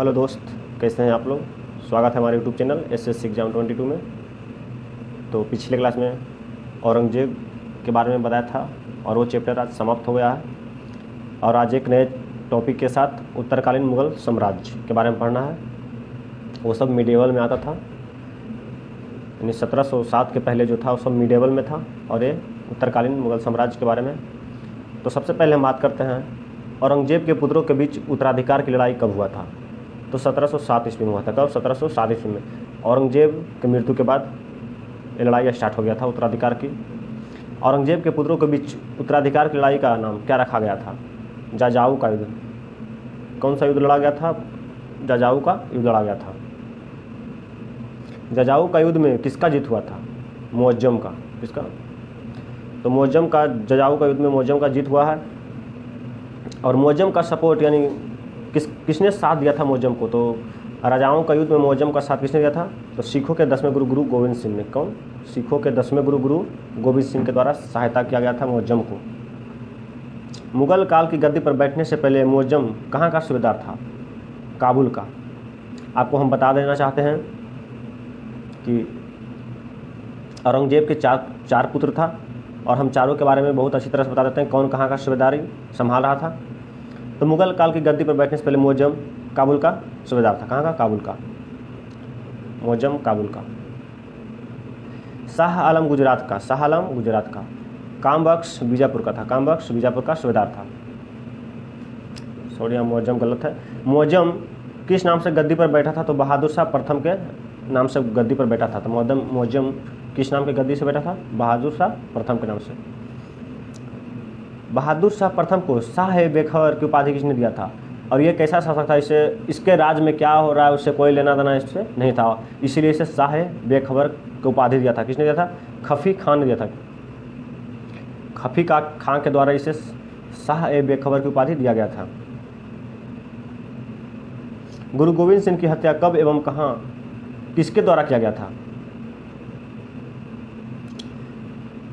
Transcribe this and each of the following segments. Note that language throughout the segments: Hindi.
हेलो दोस्त, कैसे हैं आप लोग। स्वागत है हमारे यूट्यूब चैनल एसएससी एग्जाम 22 में। तो पिछले क्लास में औरंगजेब के बारे में बताया था और वो चैप्टर आज समाप्त हो गया है। और आज एक नए टॉपिक के साथ उत्तरकालीन मुग़ल साम्राज्य के बारे में पढ़ना है। वो सब मिडिएवल में आता था, यानी 1707 के पहले जो था वो सब मिडिएवल में था, और ये उत्तरकालीन मुग़ल साम्राज्य के बारे में। तो सबसे पहले हम बात करते हैं औरंगजेब के पुत्रों के बीच उत्तराधिकार की लड़ाई कब हुआ था। तो 1707 ईस्वी में हुआ था। कब? 1707 ईस्वी में। औरंगजेब की मृत्यु के बाद ये लड़ाई स्टार्ट हो गया था उत्तराधिकार की। औरंगजेब के पुत्रों के बीच उत्तराधिकार की लड़ाई का नाम क्या रखा गया था? जाजाऊ का युद्ध। कौन सा युद्ध लड़ा गया था? जाजाऊ का युद्ध लड़ा गया था। जाजाऊ का युद्ध में किसका जीत हुआ था? मुअज्जम का। किसका? तो मुअज्जम का, जाजाऊ का युद्ध में मुअज्जम का जीत हुआ है। और मुअज्जम का सपोर्ट यानी किसने साथ दिया था मुअज्जम को? तो राजाओं का युद्ध में मुअज्जम का साथ किसने दिया था? तो सिखों के 10वें गुरु गोविंद सिंह ने। कौन? सिखों के 10वें गुरु गोविंद सिंह के द्वारा सहायता किया गया था मुअज्जम को। मुगल काल की गद्दी पर बैठने से पहले मुअज्जम कहाँ का सूबेदार था? काबुल का। आपको हम बता देना चाहते हैं कि औरंगजेब के चार पुत्र था, और हम चारों के बारे में बहुत अच्छी तरह से बता देते हैं कौन कहाँ का सूबेदारी संभाल रहा था। तो मुगल काल की गद्दी पर बैठने से पहले मुअज्जम काबुल का सूबेदार था। कहाँ का? काबुल का। मुअज्जम काबुल का। शाह आलम गुजरात का। शाह आलम गुजरात का। कामबख्श बीजापुर का था। कामबख्श बीजापुर का सूबेदार था। सॉरी, मुअज्जम गलत है। मुअज्जम किस नाम से गद्दी पर बैठा था? तो बहादुर शाह प्रथम के नाम से गद्दी पर बैठा था। तो मुअज्जम किस नाम के गद्दी से बैठा था? बहादुर शाह प्रथम के नाम से। बहादुर शाह प्रथम को शाह-ए-बेखबर की उपाधि किसने दिया था? और ये कैसा शासक था? इसके राज में क्या हो रहा है उससे कोई लेना देना इससे नहीं था, इसीलिए इसे शाह-ए-बेखबर की उपाधि दिया था। किसने दिया था? खफी खान ने दिया था। खफी खान के द्वारा इसे शाह-ए-बेखबर की उपाधि दिया गया था। गुरु गोविंद सिंह की हत्या कब एवं कहाँ किसके द्वारा किया गया था?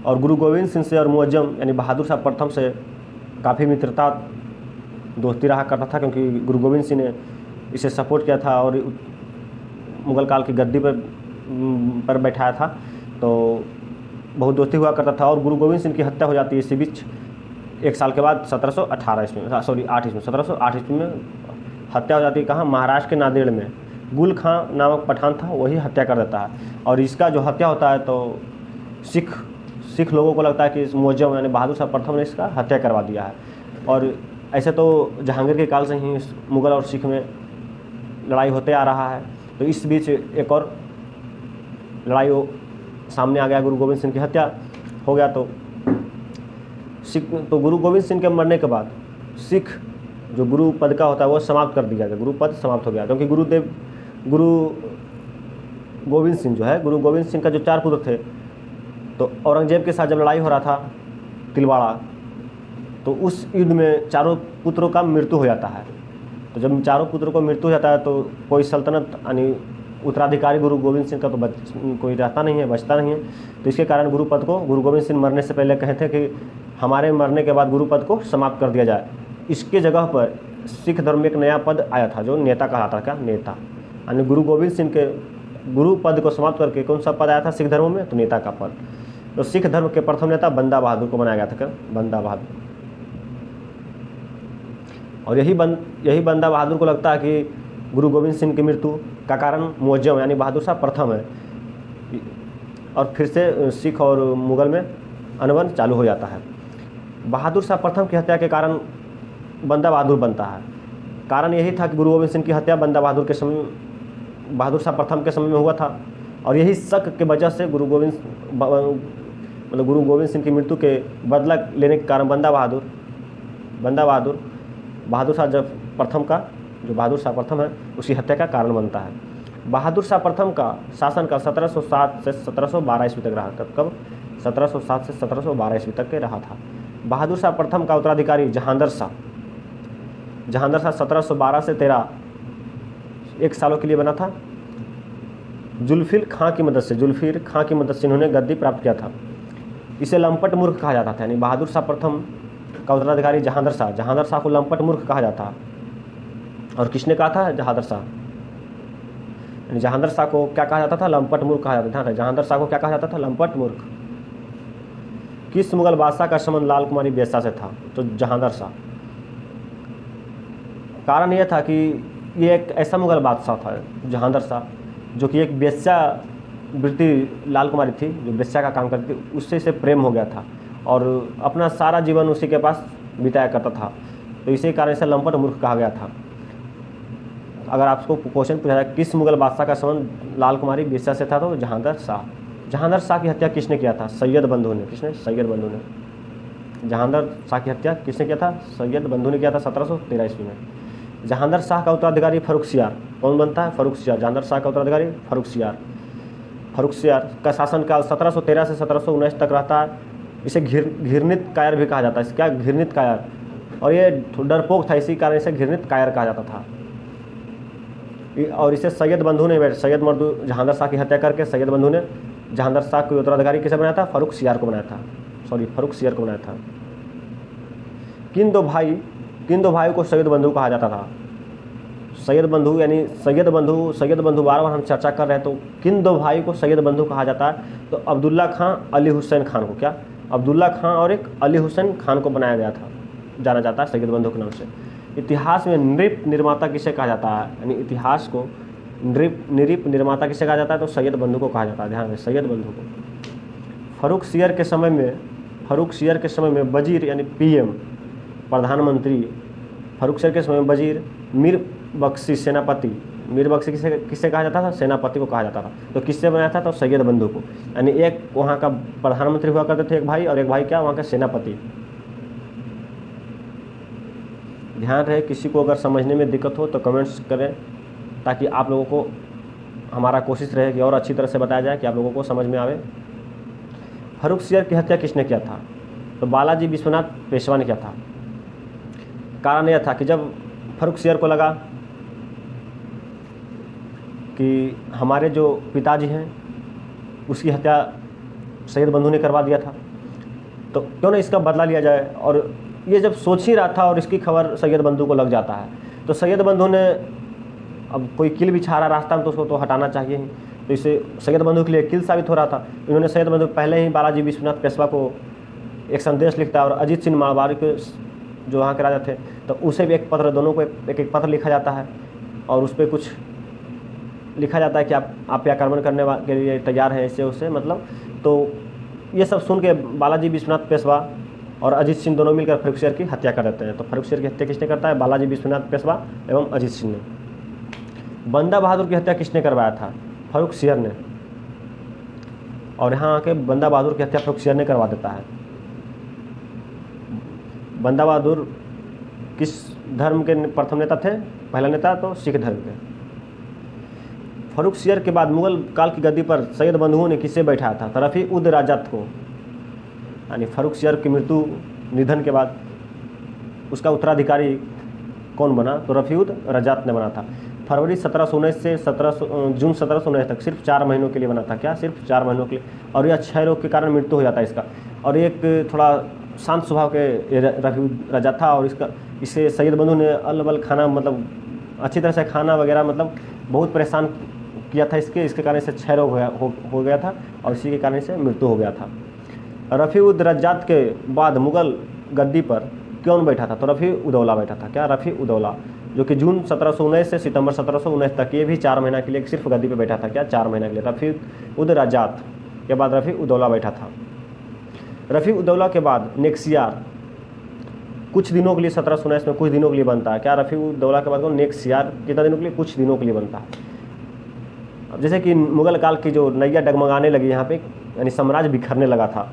और गुरु गोविंद सिंह से और मुअज्जम यानी बहादुर शाह प्रथम से काफ़ी मित्रता दोस्ती रहा करता था, क्योंकि गुरु गोविंद सिंह ने इसे सपोर्ट किया था और मुगल काल की गद्दी पर बैठाया था, तो बहुत दोस्ती हुआ करता था। और गुरु गोविंद सिंह की हत्या हो जाती है इसी बीच एक साल के बाद 1708 ईस्वी में, 1708 ईस्वी में हत्या हो जाती है। कहाँ? महाराष्ट्र के नांदेड़ में गुल खां नामक पठान था, वही हत्या कर देता है। और इसका जो हत्या होता है तो सिख लोगों को लगता है कि इस मुअज्जम यानी बहादुर शाह प्रथम ने इसका हत्या करवा दिया है। और ऐसे तो जहांगीर के काल से ही मुगल और सिख में लड़ाई होते आ रहा है, तो इस बीच एक और लड़ाई सामने आ गया, गुरु गोविंद सिंह की हत्या हो गया। तो गुरु गोविंद सिंह के मरने के बाद सिख जो गुरु पद का होता है वो समाप्त कर दिया गया। गुरु पद समाप्त हो गया, क्योंकि गुरु गोविंद सिंह जो है, गुरु गोविंद सिंह का जो 4 पुत्र थे, तो औरंगजेब के साथ जब लड़ाई हो रहा था तिलवाड़ा, तो उस युद्ध में चारों पुत्रों का मृत्यु हो जाता है। तो जब चारों पुत्रों को मृत्यु हो जाता है तो कोई सल्तनत यानी उत्तराधिकारी गुरु गोविंद सिंह का तो कोई रहता नहीं है, बचता नहीं है। तो इसके कारण गुरु पद को गुरु गोविंद सिंह मरने से पहले कहे थे कि हमारे मरने के बाद गुरु पद को समाप्त कर दिया जाए। इसके जगह पर सिख धर्म में एक नया पद आया था जो नेता कहलाता था। क्या? नेता। यानी गुरु गोविंद सिंह के गुरु पद को समाप्त करके कौन सा पद आया था सिख धर्म में? तो नेता का पद। तो सिख धर्म के प्रथम नेता बंदा बहादुर को बनाया गया था। क्या? बंदा बहादुर। और यही बंदा बहादुर को लगता है कि गुरु गोविंद सिंह की मृत्यु का कारण मुअज्जम यानी बहादुर शाह प्रथम है, और फिर से सिख और मुगल में अनबन चालू हो जाता है। बहादुर शाह प्रथम की हत्या के कारण बंदा बहादुर बनता है। कारण यही था कि गुरु गोविंद सिंह की हत्या बंदा बहादुर के समय, बहादुर शाह प्रथम के समय में हुआ था, और यही शक के वजह से गुरु गोविंद सिंह की मृत्यु के बदला लेने के कारण बहादुर शाह जब प्रथम का, जो बहादुर शाह प्रथम है, उसकी हत्या का कारण बनता है। बहादुर शाह प्रथम का शासन का 1707 से 1712 ईस्वी तक रहा। कब? 1707 से 1712 ईस्वी तक के रहा था। बहादुर शाह प्रथम का उत्तराधिकारी जहांदर शाह 1712 से 13 1 सालों के लिए बना था। जुल्फिर खां की मदद से इन्होंने गद्दी प्राप्त किया था। इसे लंपट मूर्ख कहा जाता था, यानी बहादुर शाह प्रथम का उत्तराधिकारी जहांदर शाह को लंपट मूर्ख कहा जाता। और किसने कहा था? जहांदर शाह। यानी जहांदर शाह को क्या कहा जाता था? लंपट मूर्ख कहा जाता था। जहांदर शाह को क्या कहा जाता था? लंपट मूर्ख। किस मुगल बादशाह का संबंध लाल कुमारी बेश्या से था? तो जहांदर शाह। कारण यह था कि ये एक ऐसा मुगल बादशाह था जहांदर शाह, जो कि एक वेश्या वृत्ति लाल कुमारी थी, जो वेश्या का काम करती थी, उससे इसे प्रेम हो गया था और अपना सारा जीवन उसी के पास बिताया करता था। तो इसी कारण से लंपट मूर्ख कहा गया था। अगर आपको क्वेश्चन पूछा जाए किस मुगल बादशाह का संबंध लाल कुमारी बेश्या से था, तो जहांदर शाह। जहांदर शाह की हत्या किसने किया था? सैयद बंधु ने। किसने? सैयद बंधु ने। जहांदर शाह की हत्या किसने किया था? सैयद बंधु ने किया था 1713 ईस्वी में। जहांदर शाह का उत्तराधिकारी फर्रुखसियार। कौन बनता है? फर्रुखसियार। जहांदर शाह का उत्तराधिकारी फर्रुखसियार। फर्रुखसियार का शासनकाल 1713 से 1719 तक रहता है। इसे घृणित कायर भी कहा जाता है। क्या? घृणित कायर। और ये डरपोक था, इसी कारण इसे घृणित कायर कहा जाता था। और इसे सैयद बंधु ने जहांदर शाह की हत्या करके सैयद बंधु ने जहांदर शाह को उत्तराधिकारी किसे बनाया था? फर्रुखसियार को बनाया था। फर्रुखसियार को बनाया था। किन दो भाई को सैयद बंधु कहा जाता था? सैयद बंधु यानी सैयद बंधु बार बार हम चर्चा कर रहे हैं। तो किन दो भाई को सैयद बंधु कहा जाता है? तो अब्दुल्ला खां, अली हुसैन खान को। क्या? अब्दुल्ला खां और एक अली हुसैन खान को बनाया गया था, जाना जाता है सैयद बंधु के नाम से। इतिहास में नृप निर्माता किसे कहा जाता है? यानी इतिहास को नृप निर्माता किसे कहा जाता है? तो सैयद बंधु को कहा जाता है। ध्यान रहे, सैयद बंधु को। फर्रुखसियार के समय में वजीर यानी पीएम, प्रधानमंत्री, फर्रुखसियार के समय में वजीर, मीर बख्शी सेनापति। मीर बख्शी किसे कहा जाता था? सेनापति को कहा जाता था। तो किससे बनाया था? तो सैयद बंधु को। यानी एक वहाँ का प्रधानमंत्री हुआ करते थे एक भाई, और एक भाई क्या? वहाँ का सेनापति। ध्यान रहे, किसी को अगर समझने में दिक्कत हो तो कमेंट्स करें, ताकि आप लोगों को, हमारा कोशिश रहे कि और अच्छी तरह से बताया जाए कि आप लोगों को समझ में आवे। फर्रुखसियार की हत्या किसने किया था? तो बालाजी विश्वनाथ पेशवा ने किया था। कारण यह था कि जब फर्रुखसियार को लगा कि हमारे जो पिताजी हैं उसकी हत्या सैयद बंधु ने करवा दिया था, तो क्यों ना इसका बदला लिया जाए। और ये जब सोच ही रहा था और इसकी खबर सैयद बंधु को लग जाता है, तो सैयद बंधु ने, अब कोई किल बिछा रहा रास्ता में तो उसको तो हटाना चाहिए ही। तो इसे सैयद बंधु के लिए किल साबित हो रहा था। इन्होंने सैयद बंधु पहले ही बालाजी विश्वनाथ पेशवा को एक संदेश लिखता है, और अजीत सिंह मारवाड़ी के जो वहाँ के राजा थे, तो उसे भी एक पत्र, दोनों को एक पत्र लिखा जाता है, और उस पर कुछ लिखा जाता है कि आप व्याकरण करने के लिए तैयार हैं, इससे उससे मतलब। तो ये सब सुन के बालाजी विश्वनाथ पेशवा और अजीत सिंह दोनों मिलकर फर्रुखसियार की हत्या कर देते हैं। तो फर्रुखसियार की हत्या किसने करता है? बालाजी विश्वनाथ पेशवा एवं अजीत सिंह ने। बंदा बहादुर की हत्या किसने करवाया था? फर्रुखसियार ने। और यहाँ आके बंदा बहादुर की हत्या फर्रुखसियार ने करवा देता है। बंदा बहादुर किस धर्म के प्रथम नेता थे? पहला नेता तो सिख धर्म के। फर्रुखसियार के बाद मुगल काल की गद्दी पर सैयद बंधुओं ने किसे बैठाया था? तो रफ़ी उद रजात को। यानी फर्रुखसियार की निधन के बाद उसका उत्तराधिकारी कौन बना? तो रफ़ी उद रजात ने बना था। फरवरी 1719 से जून 1719 तक सिर्फ 4 महीनों के लिए बना था। क्या? सिर्फ 4 महीनों के लिए। और यह क्षय रोग के कारण मृत्यु हो जाता है इसका। और एक थोड़ा शांत स्वभाव के रफ़ी उद रजात था, और इसे सैयद बंधु ने अल खाना, मतलब अच्छी तरह से खाना वगैरह, मतलब बहुत परेशान किया था इसके कारण इसे क्षय रोग हो गया था, और इसी के कारण इसे मृत्यु हो गया था। रफ़ी उद रजात के बाद मुगल गद्दी पर कौन बैठा था? तो रफ़ी उदौला बैठा था। क्या? रफ़ी उदौला, जो कि जून 1719 से सितंबर 1719 तक, ये भी 4 महीना के लिए सिर्फ गद्दी पे बैठा था। क्या? 4 महीना के लिए। रफ़ी उद रजात के बाद रफ़ी उदौला बैठा था। रफ़ी उदौला के बाद नेक्सियार कुछ दिनों के लिए 1719 में कुछ दिनों के लिए बनता है। क्या? रफ़ी उदौला के बाद नेक्सियार कितना दिनों के लिए? कुछ दिनों के लिए बनता है। अब जैसे कि मुगल काल की जो नैया डगमगाने लगी यहाँ पे, यानी साम्राज्य बिखरने लगा था।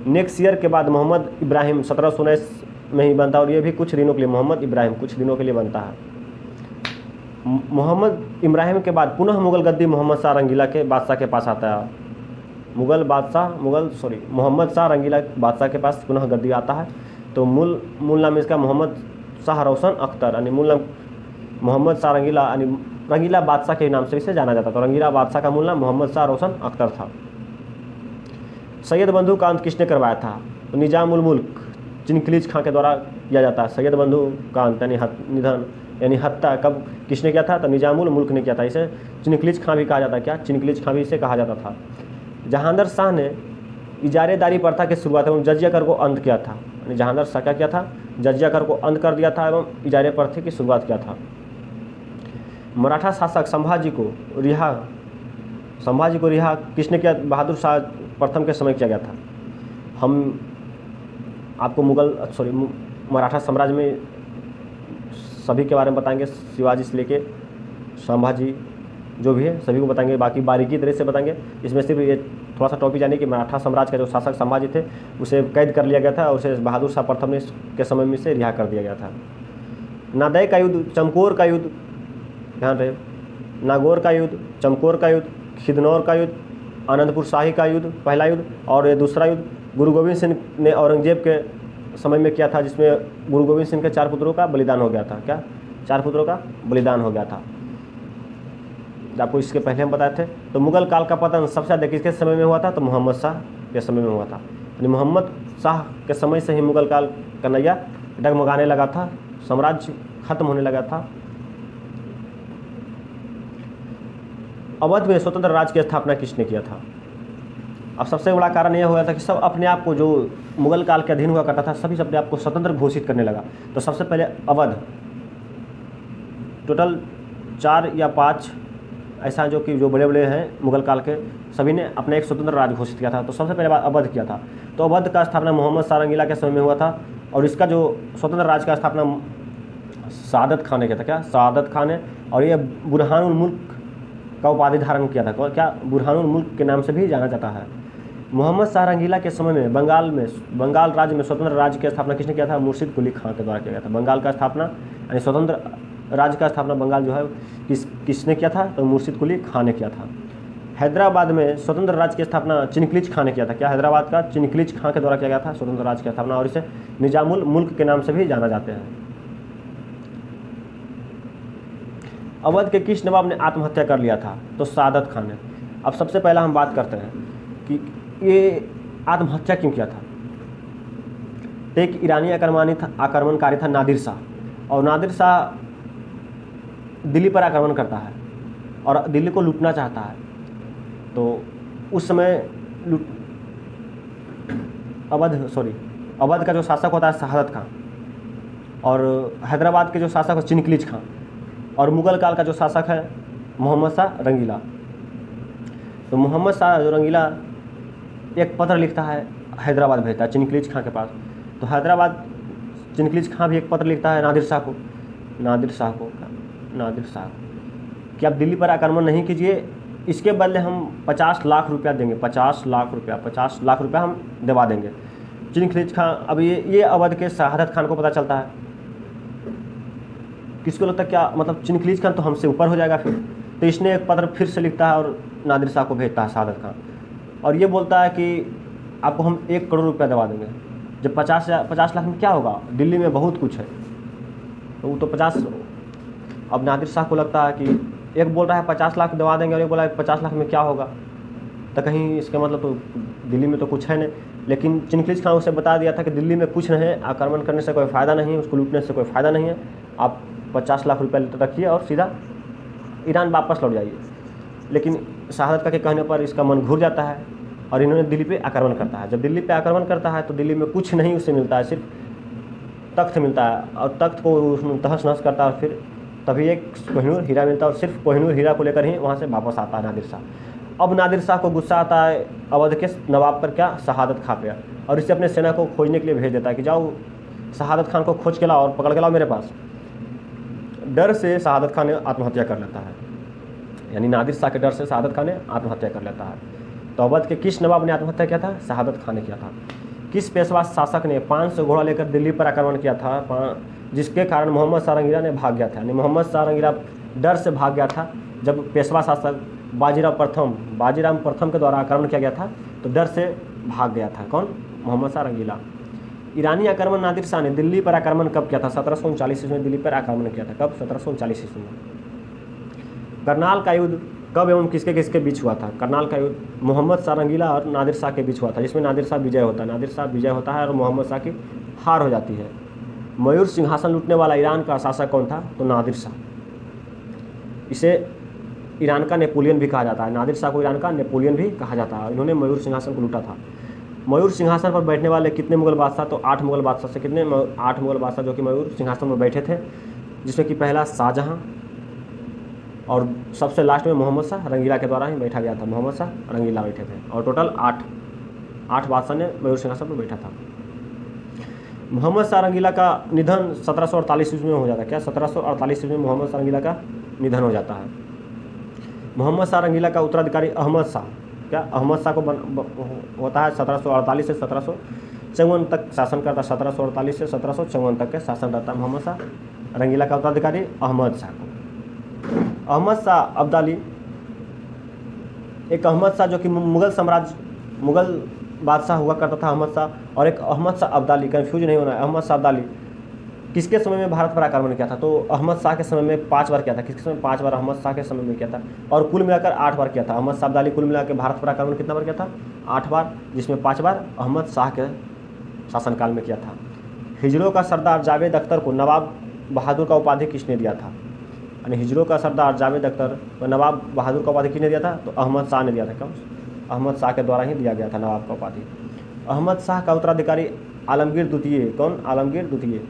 नेक्स्ट ईयर के बाद मोहम्मद इब्राहिम 1719 में ही बनता है, और ये भी कुछ दिनों के लिए मोहम्मद इब्राहिम कुछ दिनों के लिए बनता है। मोहम्मद इब्राहिम के बाद पुनः मुगल गद्दी मोहम्मद शाह रंगीला के बादशाह के पास आता है। मोहम्मद शाह रंगीला बादशाह के पास पुनः गद्दी आता है। तो मूल नाम इसका मोहम्मद शाह रोशन अख्तर, यानी मूल नाम मोहम्मद शाह रंगीला, यानी रंगीला बादशाह के नाम से इसे जाना जाता था। तो रंगीला बादशाह का मूल नाम मोहम्मद शाह रोशन अख्तर था। सैयद बंधु का अंत किसने करवाया था? तो निजाम उल मुल्क चिनखलीज खां के द्वारा किया जाता है। सैयद बंधु का अंत यानी निधन यानी हत्या कब किसने किया था? तो निजामुल मुल्क ने किया था। इसे चिनकलिज खां भी कहा जाता है। क्या? चिनकलिज खां भी इसे कहा जाता था। जहांगीर शाह ने इजारेदारी प्रथा की शुरुआत एवं जजिया कर को अंत किया था। यानी जहांगीर शाह क्या किया था? जजिया कर को अंत कर दिया था एवं इजारे प्रथा की शुरुआत किया था। मराठा शासक संभाजी को रिहा किसने किया? बहादुर शाह प्रथम के समय किया गया था। हम आपको मराठा साम्राज्य में सभी के बारे में बताएंगे, शिवाजी से लेके संभाजी जो भी है सभी को बताएंगे, बाकी बारीकी तरह से बताएंगे। इसमें सिर्फ ये थोड़ा सा टॉपिक जाने कि मराठा साम्राज्य का जो शासक संभाजी थे उसे कैद कर लिया गया था और उसे बहादुर शाह प्रथम के समय में से रिहा कर दिया गया था। नादय का युद्ध, चमकौर का युद्ध, ध्यान रहे, नागौर का युद्ध, चमकौर का युद्ध, खिदनौर का युद्ध, आनंदपुर शाही का युद्ध, पहला युद्ध, और ये दूसरा युद्ध गुरु गोविंद सिंह ने औरंगजेब के समय में किया था, जिसमें गुरु गोविंद सिंह के 4 पुत्रों का बलिदान हो गया था। क्या? 4 पुत्रों का बलिदान हो गया था। आपको इसके पहले हम बताए थे। तो मुगल काल का पतन सबसे ज़्यादा किसके समय में हुआ था? तो मोहम्मद शाह के समय में हुआ था। यानी मोहम्मद शाह के समय से ही मुगल काल का नैया डगमगाने लगा था, साम्राज्य खत्म होने लगा था। अवध में स्वतंत्र राज्य की स्थापना किसने किया था? अब सबसे बड़ा कारण यह हुआ था कि सब अपने आप को, जो मुगल काल के अधीन हुआ करता था, सभी अपने आप को स्वतंत्र घोषित करने लगा। तो सबसे पहले अवध, टोटल 4 या 5 ऐसा जो बड़े बड़े हैं मुगल काल के, सभी ने अपना एक स्वतंत्र राज्य घोषित किया था। तो सबसे पहले बात अवध किया था। तो अवध का स्थापना मोहम्मद शाह रंगीला के समय में हुआ था और इसका जो स्वतंत्र राज्य का स्थापना सादत खान ने किया था। क्या? सादत खान ने। और ये बुरहानुल मुल्क का उपाधि धारण किया था। क्या? बुरहानुल मुल्क के नाम से भी जाना जाता है। मोहम्मद शाह रंगीला के समय में बंगाल राज्य में स्वतंत्र राज्य की स्थापना किसने किया था? मुर्शिद कुली खां के द्वारा किया गया था। बंगाल का स्थापना यानी स्वतंत्र राज्य का स्थापना बंगाल जो है किसने किया था? तो मुर्शिद कुली खां ने किया था। हैदराबाद में स्वतंत्र राज्य की स्थापना चिनकलिज खां ने किया था। क्या? हैदराबाद का चिनकलिज खां के द्वारा किया गया था स्वतंत्र राज्य की स्थापना, और इसे निजामुल मुल्क के नाम से भी जाना जाते हैं। अवध के किस नवाब ने आत्महत्या कर लिया था? तो सादत खान ने। अब सबसे पहला हम बात करते हैं कि ये आत्महत्या क्यों किया था। तो एक ईरानी आक्रमणकारी था नादिर शाह, और नादिर शाह दिल्ली पर आक्रमण करता है और दिल्ली को लूटना चाहता है। तो उस समय अवध का जो शासक होता है शहादत खां, और हैदराबाद के जो शासक है चिनकलिज खां, और मुगल काल का जो शासक है मोहम्मद शाह रंगीला। तो मोहम्मद शाह रंगीला एक पत्र लिखता है, हैदराबाद भेजता है चिनकलिज खां के पास। तो हैदराबाद चिनकलिज खां भी एक पत्र लिखता है नादिर शाह को कि आप दिल्ली पर आक्रमण नहीं कीजिए, इसके बदले हम 50 लाख रुपया देंगे। 50 लाख रुपया हम दिवा देंगे। चिनकलिज खां, अब ये अवध के शहादत खान को पता चलता है। किसको लगता है क्या मतलब चिनकलिज खान तो हमसे ऊपर हो जाएगा फिर। तो इसने एक पत्र फिर से लिखता है और नादिर शाह को भेजता है शहादत खान, और ये बोलता है कि आपको हम 1 करोड़ रुपया दबा देंगे। जब 50 लाख में क्या होगा? दिल्ली में बहुत कुछ है। तो वो तो 50, अब नादिर शाह को लगता है कि एक बोल रहा है 50 लाख दबा देंगे और एक बोला है 50 लाख में क्या होगा, तो कहीं इसका मतलब तो दिल्ली में तो कुछ है नहीं। लेकिन चिनकलिज खान उसे बता दिया था कि दिल्ली में कुछ नहीं है, आक्रमण करने से कोई फ़ायदा नहीं है, उसको लूटने से कोई फ़ायदा नहीं है, आप 50 लाख रुपया रखिए और सीधा ईरान वापस लौट जाइए। लेकिन शहादत के कहने पर इसका मन घुर जाता है और इन्होंने दिल्ली पे आक्रमण करता है। जब दिल्ली पे आक्रमण करता है तो दिल्ली में कुछ नहीं उसे मिलता है, सिर्फ तख्त मिलता है, और तख्त को उसने तहस नहस करता है। और फिर तभी एक कोहिनूर हीरा मिलता है और सिर्फ कोहिनूर हीरा को लेकर ही वहाँ से वापस आता है नादिर शाह। अब नादिर शाह को गुस्सा आता है अवध के नवाब पर, क्या? शहादत खां पे, और इसे अपने सेना को खोजने के लिए भेज देता है कि जाओ शहादत खान को खोज के लाओ और पकड़ के लाओ मेरे पास। डर से शहादत खान ने आत्महत्या कर लेता है, यानी नादिर शाह के डर से शहादत खान ने आत्महत्या कर लेता है। तो अवध के किस नवाब ने आत्महत्या किया था? शहादत खान ने किया था। किस पेशवा शासक ने 500 घोड़ा लेकर दिल्ली पर आक्रमण किया था, जिसके कारण मोहम्मद शाह रंगीला ने भाग गया था? यानी मोहम्मद शाह रंगीला डर से भाग गया था जब पेशवा शासक बाजीराम प्रथम के द्वारा आक्रमण किया गया था, तो डर से भाग गया था। कौन? मोहम्मद शाह रंगीला। ईरानी आक्रमण नादिर शाह ने दिल्ली पर आक्रमण कब किया था? 1739 ईस्वी में दिल्ली पर आक्रमण किया था। कब? 1739 ईस्वी में। करनाल का युद्ध कब एवं किसके किसके बीच हुआ था? करनाल का युद्ध मोहम्मद शाह रंगीला और नादिर शाह के बीच हुआ था, जिसमें नादिर शाह विजय होता है और मोहम्मद शाह की हार हो जाती है। मयूर सिंहासन लूटने वाला ईरान का शासक कौन था? तो नादिर शाह। इसे ईरान का नेपोलियन भी कहा जाता है। नादिर शाह को ईरान का नेपोलियन भी कहा जाता है। इन्होंने मयूर सिंहासन को लूटा था। मयूर सिंहासन पर बैठने वाले कितने मुगल बादशाह? तो 8 मुगल बादशाह से कितने 8 मुगल बादशाह जो कि मयूर सिंहासन पर बैठे थे, जिसमें कि पहला शाहजहां और सबसे लास्ट में मोहम्मद शाह रंगीला के द्वारा ही बैठा गया था। मोहम्मद शाह रंगीला बैठे थे और टोटल 8 बादशाह ने मयूर सिंहासन पर बैठा था। मोहम्मद शाह रंगीला का निधन 1748 ईस्वी में हो जाता है। क्या 1748 ईस्वी में मोहम्मद शाह रंगीला का निधन हो जाता है। मोहम्मद शाह रंगीला का उत्तराधिकारी अहमद शाह, क्या अहमद शाह को होता है 1748 से 1754 तक शासन करता है। 1748 से 1754 तक के शासन रहता है मोहम्मद शाह रंगीला का उत्तराधिकारी अहमद शाह को। अहमद शाह अब्दाली, एक अहमद शाह जो कि मुगल बादशाह हुआ करता था अहमद शाह, और एक अहमद शाह अब्दाली, कंफ्यूज नहीं होना है। अहमद शाह अब्दाली किसके समय में भारत पर आक्रमण किया था? तो अहमद शाह के समय में 5 बार किया था। किसके समय? 5 बार अहमद शाह के समय में किया था और कुल मिलाकर 8 बार किया था। अहमद शाह अब्दाली कुल मिलाकर भारत पर आक्रमण कितना बार किया था? 8 बार, जिसमें 5 बार अहमद शाह के शासनकाल में किया था। हिजरों का सरदार जावेद अख्तर को नवाब बहादुर का उपाधि किसने दिया था? यानी हिजरों का सरदार जावेद अख्तर को नवाब बहादुर का उपाधि किसने दिया था? तो अहमद शाह ने दिया था। कौन? अहमद शाह के द्वारा ही दिया गया था नवाब का उपाधि। अहमद शाह का उत्तराधिकारी आलमगीर द्वितीय, कौन? आलमगीर द्वितीय।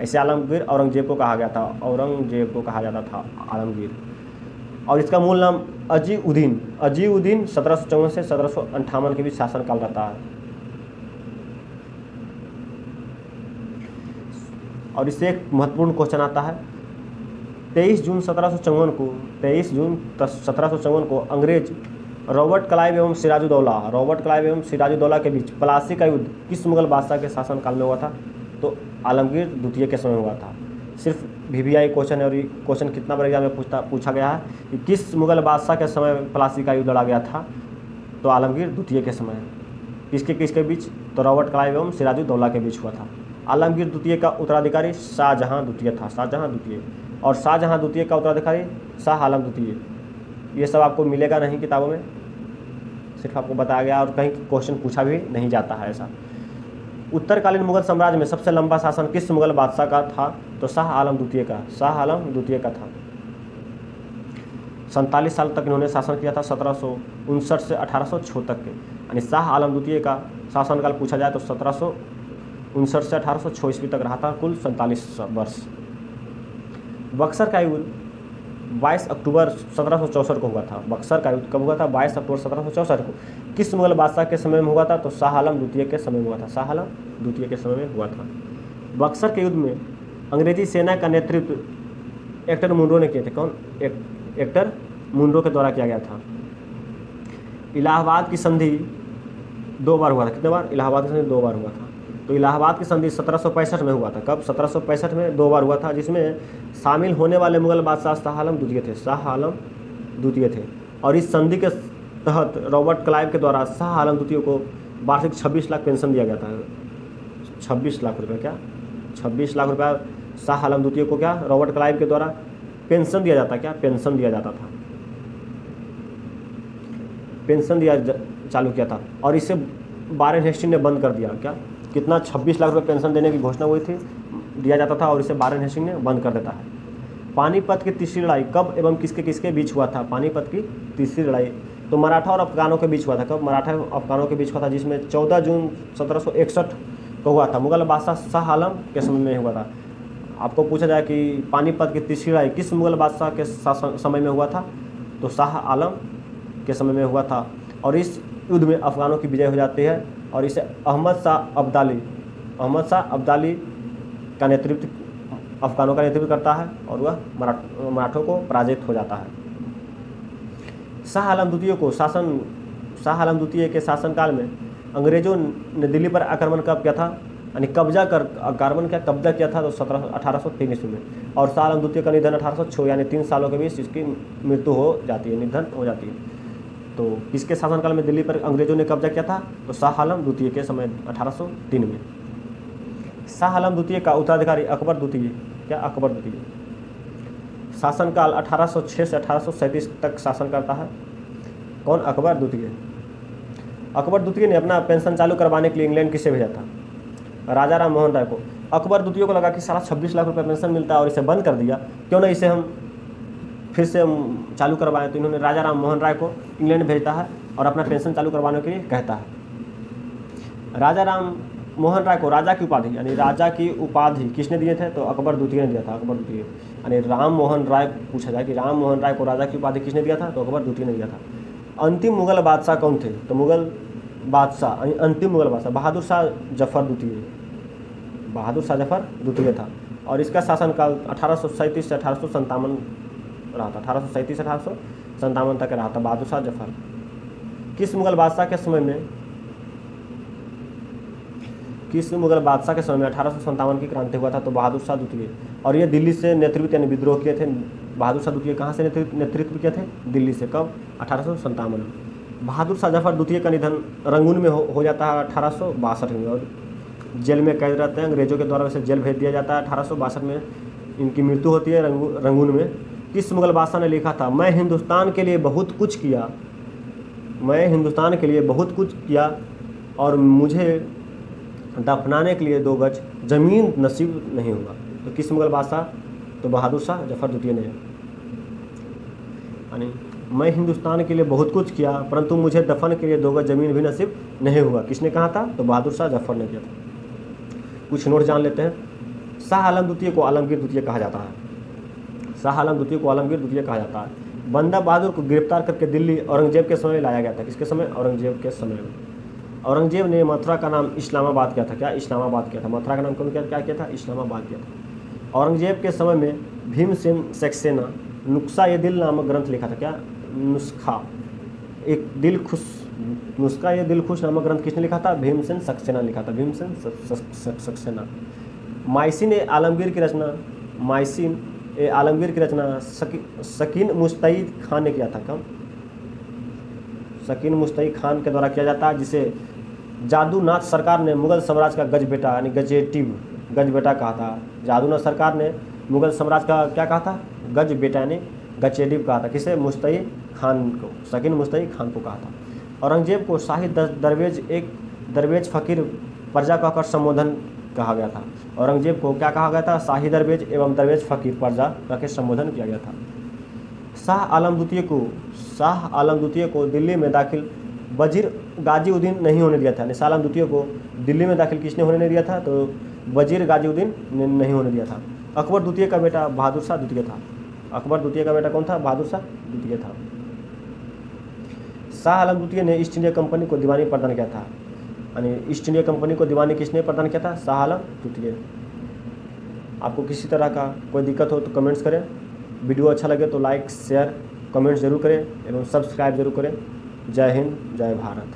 ऐसे आलमगीर औरंगजेब को कहा गया था, औरंगजेब को कहा जाता था आलमगीर। और इसका मूल नाम अजीउद्दीन 1754 से 1758 के बीच शासनकाल रहता है। और इससे एक महत्वपूर्ण क्वेश्चन आता है। 23 जून 1754 को अंग्रेज रॉबर्ट क्लाइव एवं सिराजुद्दौला के बीच प्लासी का युद्ध किस मुगल बादशाह के शासनकाल में हुआ था? तो आलमगीर द्वितीय के समय हुआ था। सिर्फ VVI क्वेश्चन है और ये क्वेश्चन कितना बार एग्जाम में पूछा गया है कि किस मुगल बादशाह के समय प्लासी का युद्ध लड़ा गया था? तो आलमगीर द्वितीय के समय। किसके बीच? तो रॉबर्ट क्लाइव एवं सिराजुद्दौला के बीच हुआ था। आलमगीर द्वितीय का उत्तराधिकारी शाहजहां द्वितीय था, शाहजहां द्वितीय। और शाहजहां द्वितीय का उत्तराधिकारी शाह आलम द्वितीय। ये सब आपको मिलेगा नहीं किताबों में, सिर्फ आपको बताया गया और कहीं क्वेश्चन पूछा भी नहीं जाता है ऐसा। उत्तरकालीन मुगल साम्राज्य में सबसे लंबा शासन किस मुगल बादशाह का था? तो शाह आलम द्वितीय का था। 47 साल तक इन्होंने शासन किया था, 1759 से 1806 तक के। यानी शाह आलम द्वितीय का शासनकाल पूछा जाए तो 1759 से 1806 ईस्वी तक रहा था, कुल 47 वर्ष। बक्सर का युद्ध 22 अक्टूबर 1764 को हुआ था। बक्सर का युद्ध कब हुआ था? 22 अक्टूबर 1764 को। किस मुगल बादशाह के समय में हुआ था? तो शाह आलम द्वितीय के समय में हुआ था। शाह आलम द्वितीय के समय में हुआ था। बक्सर के युद्ध में अंग्रेजी सेना का नेतृत्व एक्टर मुनरो ने किए थे। कौन? एक्टर मुनरो के द्वारा किया गया था। इलाहाबाद की संधि 2 बार हुआ था। कितने बार? इलाहाबाद की संधि 2 बार हुआ था। तो इलाहाबाद की संधि 1765 में हुआ था। कब? 1765 में 2 बार हुआ था, जिसमें शामिल होने वाले मुगल बादशाह शाह आलम द्वितीय थे। और इस संधि के तहत रॉबर्ट क्लाइव के द्वारा शाह आलम द्वितीय को वार्षिक 26 लाख पेंशन दिया गया था। 26 लाख रुपये। क्या? 26 लाख रुपया शाह आलम द्वितीय को क्या रॉबर्ट क्लाइव के द्वारा पेंशन दिया जाता? क्या पेंशन दिया जाता था? पेंशन दिया चालू किया था और इसे वारेन हेस्टिंग ने बंद कर दिया। क्या? कितना? 26 लाख रुपये पेंशन देने की घोषणा हुई थी, दिया जाता था और इसे वारेन हेस्टिंग ने बंद कर देता है। पानीपत की तीसरी लड़ाई कब एवं किसके बीच हुआ था? पानीपत की तीसरी लड़ाई तो मराठा और अफगानों के बीच हुआ था। कब? मराठा और अफगानों के बीच हुआ था, जिसमें 14 जून 1761 को हुआ था। मुगल बादशाह शाह आलम के समय में हुआ था। आपको पूछा जाए कि पानीपत की तीसरी लड़ाई किस मुगल बादशाह के समय में हुआ था? तो शाह आलम के समय में हुआ था। और इस युद्ध में अफगानों की विजय हो जाती है और इसे अहमद शाह अब्दाली का नेतृत्व अफगानों का नेतृत्व करता है और वह मराठों को पराजित हो जाता है। शाह आलम द्वितीय के शासनकाल में अंग्रेजों ने दिल्ली पर आक्रमण कब किया था? यानी कब्जा किया था तो 1803 ईस्वी में। और शाह आलम द्वितीय का निधन 1806 यानी 3 सालों के बीच इसकी मृत्यु हो जाती है, निधन हो जाती है। तो किसके शासनकाल में दिल्ली पर अंग्रेजों ने कब्जा किया था? तो शाह आलम द्वितीय के समय 1803 में। शाह आलम द्वितीय का उत्तराधिकारी अकबर द्वितीय। क्या? अकबर द्वितीय। शासनकाल 1806 से 1837 तक शासन करता है। कौन? अकबर द्वितीय। अकबर द्वितीय ने अपना पेंशन चालू करवाने के लिए इंग्लैंड किसे भेजा था? राजा राम मोहन राय को। अकबर द्वितीय को लगा कि साला 26 लाख रुपये पेंशन मिलता है और इसे बंद कर दिया, क्यों ना इसे हम फिर से हम चालू करवाएं। तो इन्होंने राजा राम मोहन राय को इंग्लैंड भेजता है और अपना पेंशन चालू करवाने के लिए कहता है। राजा राम मोहन राय को राजा की उपाधि यानी राजा की उपाधि किसने दिए थे? तो अकबर द्वितीय ने दिया था। अकबर द्वितीय यानी राम मोहन राय, पूछा जाए कि राम मोहन राय को राजा की उपाधि किसने दिया था? तो अकबर द्वितीय ने दिया था। अंतिम मुगल बादशाह कौन थे? तो मुगल बादशाह अंतिम मुगल बादशाह बहादुर शाह जफर द्वितीय, बहादुर शाह जफर द्वितीय था। और इसका शासनकाल 1837 से 1857 रहा था। 1837 से 1857 तक रहा था बहादुर शाह जफर। किस मुगल बादशाह के समय में 1857 की क्रांति हुआ था? तो बहादुर शाह द्वितीय। और ये दिल्ली से नेतृत्व यानी विद्रोह किए थे। बहादुर शाह द्वितीय कहाँ से नेतृत्व किए थे? दिल्ली से। कब? 1857 में। बहादुर शाह जफर द्वितीय का निधन रंगून में हो जाता है 1862 में और जेल में कैद रहते हैं। अंग्रेजों के द्वारा उसे जेल भेज दिया जाता है। 1862 में इनकी मृत्यु होती है रंगून में। किस मुगल बादशाह ने लिखा था, मैं हिंदुस्तान के लिए बहुत कुछ किया, मैं हिंदुस्तान के लिए बहुत कुछ किया और मुझे दफनाने के लिए 2 गज जमीन नसीब नहीं हुआ? तो किस मुगल बादशाह? तो बहादुर शाह जफर द्वितीय ने। यानी मैं हिंदुस्तान के लिए बहुत कुछ किया परंतु मुझे दफन के लिए 2 गज जमीन भी नसीब नहीं हुआ, किसने कहा था? तो बहादुर शाह जफर ने किया था। कुछ नोट जान लेते हैं। शाह आलम द्वितीय को आलमगीर द्वितीय कहा जाता है। शाह आलम द्वितीय को आलमगीर द्वितीय कहा जाता है। बंदा बहादुर को गिरफ्तार करके दिल्ली औरंगजेब के समय लाया गया था। किसके समय? औरंगजेब के समय में। औरंगजेब ने मथुरा का नाम इस्लामाबाद किया था। क्या? इस्लामाबाद किया था। मथुरा का नाम कौन क्या किया था? इस्लामाबाद किया था। औरंगजेब के समय में भीमसेन सक्सेना नुस्खा ये दिल नामक ग्रंथ लिखा था। क्या? नुस्खा एक दिल खुश, नुस्खा ये दिल खुश नामक ग्रंथ किसने लिखा था? भीमसेन सक्सेना लिखा था। भीमसेन सक्सेना। माइसिन ए आलमगीर की रचना, माइसिन ए आलमगीर की रचना शकीन मुस्तईद खान ने किया था। कब? शकीन मुस्तईद खान के द्वारा किया जाता है, जिसे जादूनाथ सरकार ने मुगल साम्राज्य का गजबेटा यानी गजबेटा कहा था। जादूनाथ सरकार ने मुगल साम्राज्य का क्या कहा था? गजबेटा यानी गचेटिव कहा था। किसे? मुस्तईद खान को, शकीन मुस्तईद खान को कहा था। औरंगजेब को शाही दरवेज एक दरवेज फ़कीर प्रजा कहकर संबोधन कहा गया था। औरंगजेब को क्या कहा गया था? शाही दरवेज एवं दरवेज फ़कीर प्रजा कहकर संबोधन किया गया था। शाह आलम द्वितीय को दिल्ली में दाखिल वजीर गाजीउद्दीन नहीं होने दिया था। शाह आलम द्वितीय को दिल्ली में दाखिल किसने होने नहीं दिया था? तो वजीर गाजीउद्दीन ने नहीं होने दिया था। अकबर द्वितीय का बेटा बहादुर शाह द्वितीय था। अकबर द्वितीय का बेटा कौन था? बहादुर शाह द्वितीय था। शाह आलम द्वितीय ने ईस्ट इंडिया कंपनी को दीवानी प्रदान किया था। यानी ईस्ट इंडिया कंपनी को दीवानी किसने प्रदान किया था? शाह आलम द्वितीय। आपको किसी तरह का कोई दिक्कत हो तो कमेंट्स करें। वीडियो अच्छा लगे तो लाइक शेयर कमेंट्स जरूर करें एवं सब्सक्राइब जरूर करें। जय हिंद, जय भारत।